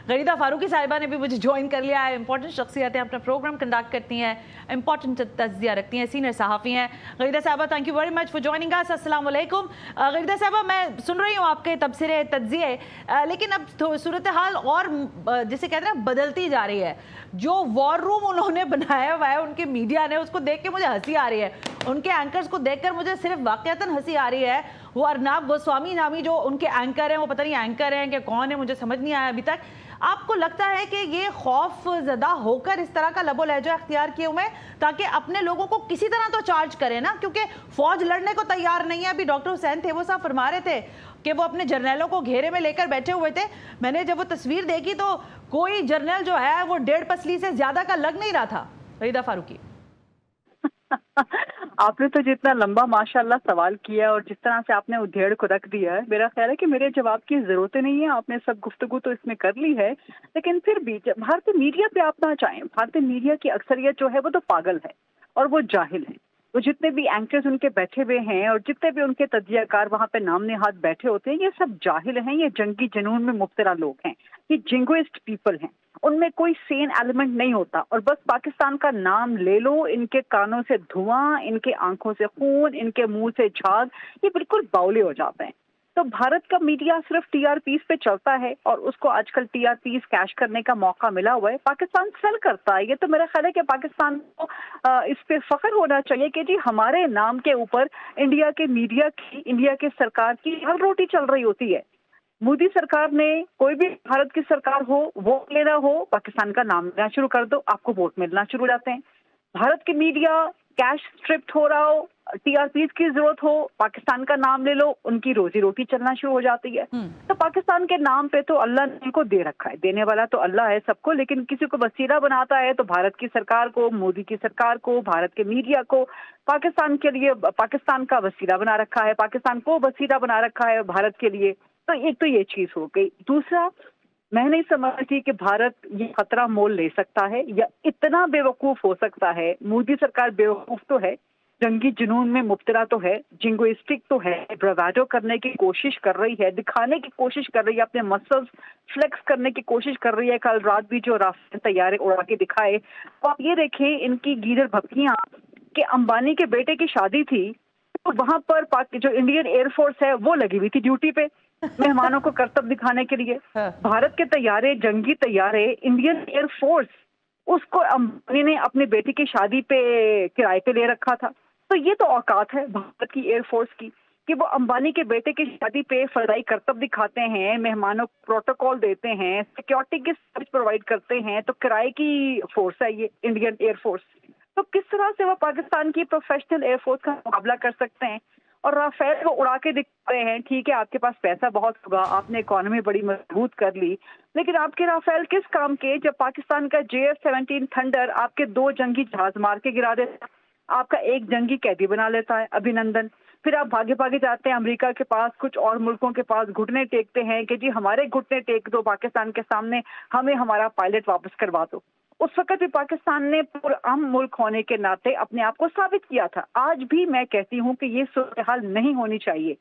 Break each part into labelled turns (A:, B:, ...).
A: غریدہ فاروقی صاحبہ نے بھی مجھے جوائن کر لیا ہے. امپورٹنٹ شخصیتیں اپنا پروگرام کنڈکٹ کرتی ہیں, امپورٹنٹ تجزیہ رکھتی ہیں, سینئر صحافی ہیں. غریدہ صاحبہ thank you very much for joining us. السلام علیکم. غریدہ صاحبہ میں سن رہی ہوں آپ کے تبصرے تجزیے, لیکن اب صورتحال اور جسے کہتے ہیں بدلتی جا رہی ہے. جو وار روم انہوں نے بنایا ہوا ہے ان کے میڈیا نے, اس کو دیکھ کے مجھے ہنسی آ رہی ہے. ان کے اینکرز کو دیکھ کر مجھے صرف واقعتاً ہنسی آ رہی ہے. وہ ارناب گوسوامی نامی جو ان کے اینکر ہیں, وہ پتہ نہیں اینکر ہیں کہ کون ہے, مجھے سمجھ نہیں آیا ابھی تک. آپ کو لگتا ہے کہ یہ خوف زدہ ہو کر اس طرح کا لب و لہجہ اختیار کیے ہوئے تاکہ اپنے لوگوں کو کسی طرح تو چارج کریں نا, کیونکہ فوج لڑنے کو تیار نہیں ہے. ابھی ڈاکٹر حسین تھے وہ صاحب فرما رہے تھے کہ وہ اپنے جرنیلوں کو گھیرے میں لے کر بیٹھے ہوئے تھے. میں نے جب وہ تصویر دیکھی تو کوئی جرنیل جو ہے وہ 1.5 پسلی سے زیادہ کا لگ نہیں رہا تھا. غریدہ فاروقی
B: آپ نے تو جتنا لمبا ماشاءاللہ سوال کیا اور جس طرح سے آپ نے ادھیڑ کو رکھ دیا ہے, میرا خیال ہے کہ میرے جواب کی ضرورت نہیں ہے. آپ نے سب گفتگو تو اس میں کر لی ہے, لیکن پھر بھی بھارتی میڈیا پہ آپ نہ چاہیں. بھارتی میڈیا کی اکثریت جو ہے وہ تو پاگل ہے اور وہ جاہل ہے. وہ جتنے بھی اینکرز ان کے بیٹھے ہوئے ہیں اور جتنے بھی ان کے تجزیہ کار وہاں پہ نام نہاد بیٹھے ہوتے ہیں, یہ سب جاہل ہیں. یہ جنگی جنون میں مبتلا لوگ ہیں, یہ جنگوسٹ پیپل ہیں. ان میں کوئی سین ایلیمنٹ نہیں ہوتا, اور بس پاکستان کا نام لے لو, ان کے کانوں سے دھواں, ان کے آنکھوں سے خون, ان کے منہ سے جھاگ, یہ بالکل باولے ہو جاتے ہیں. تو بھارت کا میڈیا صرف ٹی آر پیز پہ چلتا ہے, اور اس کو آج کل ٹی آر پیز کیش کرنے کا موقع ملا ہوا ہے. پاکستان سیل کرتا ہے. یہ تو میرا خیال ہے کہ پاکستان کو اس پہ فخر ہونا چاہیے کہ جی ہمارے نام کے اوپر انڈیا کے میڈیا کی, انڈیا کے سرکار کی ہر روٹی چل رہی ہوتی ہے. مودی سرکار نے, کوئی بھی بھارت کی سرکار ہو, ووٹ لینا ہو, پاکستان کا نام لینا شروع کر دو, آپ کو ووٹ ملنا شروع ہو جاتے ہیں. بھارت کی میڈیا کیش اسٹرپٹ ہو رہا ہو, ٹی آر پیز کی ضرورت ہو, پاکستان کا نام لے لو, ان کی روزی روٹی چلنا شروع ہو جاتی ہے. تو پاکستان کے نام پہ تو اللہ نے ان کو دے رکھا ہے, دینے والا تو اللہ ہے سب کو, لیکن کسی کو وسیلہ بناتا ہے تو بھارت کی سرکار کو, مودی کی سرکار کو, بھارت کے میڈیا کو پاکستان کے لیے پاکستان کا وسیلہ بنا رکھا ہے, پاکستان کو وسیلہ بنا رکھا ہے بھارت کے لیے. تو ایک تو یہ چیز ہو گئی. دوسرا, میں نہیں سمجھتی کہ بھارت یہ خطرہ مول لے سکتا ہے یا اتنا بے وقوف ہو سکتا ہے. مودی سرکار بے وقوف تو ہے, جنگی جنون میں مبتلا تو ہے, جنگوسٹک تو ہے, براویڈو کرنے کی کوشش کر رہی ہے, دکھانے کی کوشش کر رہی ہے, اپنے مسلز فلیکس کرنے کی کوشش کر رہی ہے. کل رات بھی جو رافیل طیارے اڑا کے دکھائے, تو آپ یہ دیکھیں ان کی گیدڑ بھپکیاں کہ امبانی کے بیٹے کی شادی تھی, تو وہاں پر جو انڈین ایئر فورس ہے وہ لگی ہوئی تھی ڈیوٹی پہ مہمانوں کو کرتب دکھانے کے لیے. بھارت کے طیارے, جنگی طیارے, انڈین ایئر فورس, اس کو امبانی نے اپنی بیٹی کی شادی پہ کرائے پہ لے رکھا تھا. تو یہ تو اوقات ہے بھارت کی ایئر فورس کی کہ وہ امبانی کے بیٹے کی شادی پہ فضائی کرتب دکھاتے ہیں, مہمانوں کو پروٹوکول دیتے ہیں, سیکیورٹی کی سروس پرووائڈ کرتے ہیں. تو کرائے کی فورس ہے یہ انڈین ایئر فورس. تو کس طرح سے وہ پاکستان کی پروفیشنل ایئر فورس کا مقابلہ کر سکتے ہیں؟ اور رافیل کو اڑا کے دکھا رہے ہیں. ٹھیک ہے, آپ کے پاس پیسہ بہت ہوگا, آپ نے اکانومی بڑی مضبوط کر لی, لیکن آپ کے رافیل کس کام کے جب پاکستان کا JF-17 تھنڈر آپ کے 2 جنگی جہاز مار کے گرا دیتا, آپ کا ایک جنگی قیدی بنا لیتا ہے ابھینندن. پھر آپ بھاگے بھاگے جاتے ہیں امریکہ کے پاس, کچھ اور ملکوں کے پاس گھٹنے ٹیکتے ہیں کہ جی ہمارے گھٹنے ٹیک دو پاکستان کے سامنے, ہمیں ہمارا پائلٹ واپس کروا دو. اس وقت بھی پاکستان نے پرامن ملک ہونے کے ناطے اپنے آپ کو ثابت کیا تھا. آج بھی میں کہتی ہوں کہ یہ صورتحال نہیں ہونی چاہیے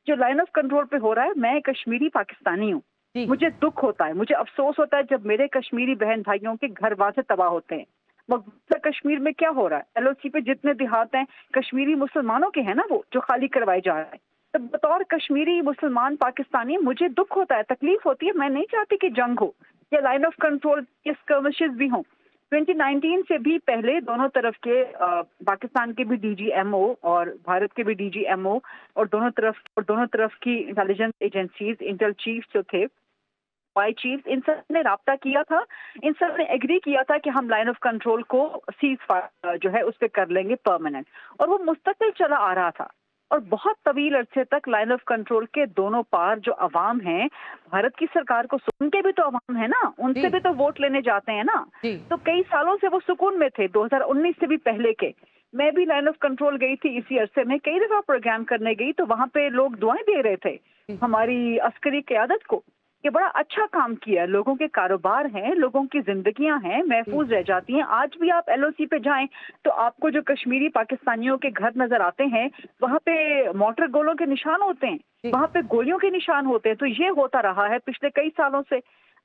B: جو لائن آف کنٹرول پہ ہو رہا ہے. میں کشمیری پاکستانی ہوں, مجھے دکھ ہوتا ہے, مجھے افسوس ہوتا ہے جب میرے کشمیری بہن بھائیوں کے گھر بار سے تباہ ہوتے ہیں. مقبوضہ کشمیر میں کیا ہو رہا ہے؟ LOC پہ جتنے دیہات ہیں کشمیری مسلمانوں کے ہیں نا, وہ جو خالی کروائے جا رہے ہیں. تو بطور کشمیری مسلمان پاکستانی مجھے دکھ ہوتا ہے, تکلیف ہوتی ہے. میں نہیں چاہتی کہ جنگ ہو یا لائن آف کنٹرول کے اسکرمشز بھی ہوں. 2019 سے بھی پہلے دونوں طرف کے پاکستان کے بھی DGMO اور بھارت کے بھی DGMO اور دونوں طرف کی انٹیلیجنس ایجنسیز, انٹل چیف جو تھے, وائی چیف, ان سب نے رابطہ کیا تھا. ان سب نے ایگری کیا تھا کہ ہم لائن آف کنٹرول کو سیز فائر جو ہے اس پہ کر لیں گے پرماننٹ, اور وہ مستقل چلا آ رہا تھا. اور بہت طویل عرصے تک لائن آف کنٹرول کے دونوں پار جو عوام ہیں, بھارت کی سرکار کو سن کے بھی تو عوام ہے نا, ان سے بھی تو ووٹ لینے جاتے ہیں نا. تو کئی سالوں سے وہ سکون میں تھے, 2019 سے بھی پہلے کے. میں بھی لائن آف کنٹرول گئی تھی اسی عرصے میں, کئی دفعہ پروگرام کرنے گئی, تو وہاں پہ لوگ دعائیں دے رہے تھے ہماری عسکری قیادت کو کہ بڑا اچھا کام کیا, لوگوں کے کاروبار ہیں, لوگوں کی زندگیاں ہیں, محفوظ رہ جاتی ہیں. آج بھی آپ LOC پہ جائیں تو آپ کو جو کشمیری پاکستانیوں کے گھر نظر آتے ہیں, وہاں پہ موٹر گولوں کے نشان ہوتے ہیں, وہاں پہ گولیوں کے نشان ہوتے ہیں. تو یہ ہوتا رہا ہے پچھلے کئی سالوں سے.